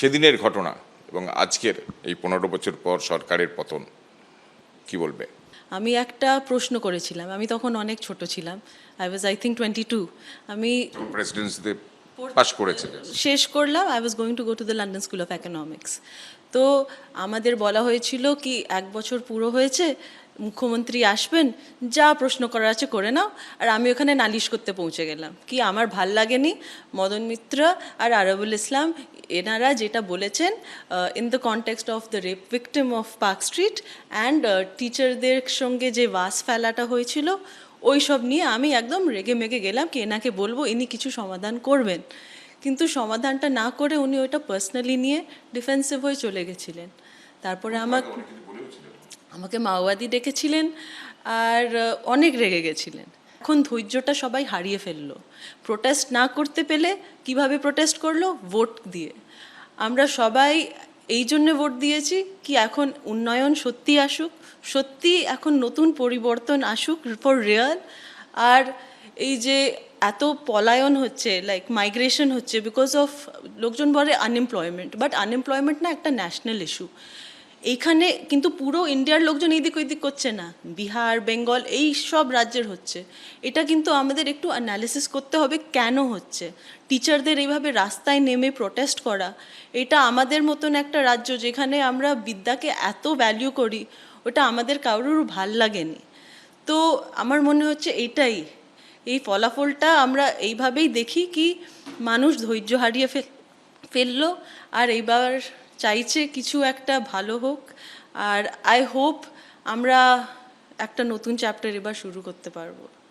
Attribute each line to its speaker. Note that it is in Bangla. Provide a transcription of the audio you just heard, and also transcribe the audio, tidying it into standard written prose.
Speaker 1: সেদিনের ঘটনা এবং আজকের এই 15 বছর পর সরকারের পতন কি বলবে?
Speaker 2: আমি একটা প্রশ্ন করেছিলাম, আমি তখন অনেক ছোট ছিলাম, আই থিঙ্ক 22। আমি
Speaker 1: প্রেসিডেন্সিতে পাশ করেছে।
Speaker 2: শেষ করলাম, I was going to go to the London school of economics. তো আমাদের বলা হয়েছিল কি 1 বছর পুরো হয়েছে, মুখ্যমন্ত্রী আসবেন, যা প্রশ্ন করার আছে করে নাও। আর আমি ওখানে নালিশ করতে পৌঁছে গেলাম কি আমার ভাল লাগেনি মদন মিত্র আর আরবুল ইসলাম এনারা যেটা বলেছেন in the context of the rape victim of park street and টিচারদের সঙ্গে যে বাস ফেলাটা হয়েছিল ওই সব নিয়ে আমি একদম রেগে মেগে গেলাম কি এনাকে বলবো ইনি কিছু সমাধান করবেন। কিন্তু সমাধানটা না করে উনি ওইটা পার্সোনালি নিয়ে ডিফেন্সিভ হয়ে চলে গেছিলেন। তারপরে আমাকে মাওবাদী ডেকেছিলেন আর অনেক রেগে গেছিলেন। এখন ধৈর্যটা সবাই হারিয়ে ফেললো। প্রোটেস্ট না করতে পেলে কিভাবে প্রোটেস্ট করলো? ভোট দিয়ে। আমরা সবাই এই জন্যে ভোট দিয়েছি কি এখন উন্নয়ন সত্যি আসুক, সত্যি এখন নতুন পরিবর্তন আসুক ফর রিয়াল। আর এই যে এত পলায়ন হচ্ছে, লাইক মাইগ্রেশন হচ্ছে বিকজ অফ, লোকজন বলে আনএমপ্লয়মেন্ট, বাট আনএমপ্লয়মেন্ট না একটা ন্যাশনাল ইস্যু। এইখানে কিন্তু পুরো ইন্ডিয়ার লোকজন এইদিক ওইদিক করছে না, বিহার বেঙ্গল এই সব রাজ্যের হচ্ছে। এটা কিন্তু আমাদের একটু অ্যানালিসিস করতে হবে কেন হচ্ছে। টিচারদের এইভাবে রাস্তায় নেমে প্রোটেস্ট করা, এটা আমাদের মতন একটা রাজ্য যেখানে আমরা বিদ্যাকে এত ভ্যালিউ করি, ওটা আমাদের কারোর ভাল লাগেনি। তো আমার মনে হচ্ছে এইটাই, এই ফলাফলটা আমরা এইভাবেই দেখি কি মানুষ ধৈর্য হারিয়ে ফেললো আর এইবার চাইছে কিছু একটা ভালো হোক। আর আই হোপ আমরা একটা নতুন চ্যাপ্টার এবার শুরু করতে পারবো।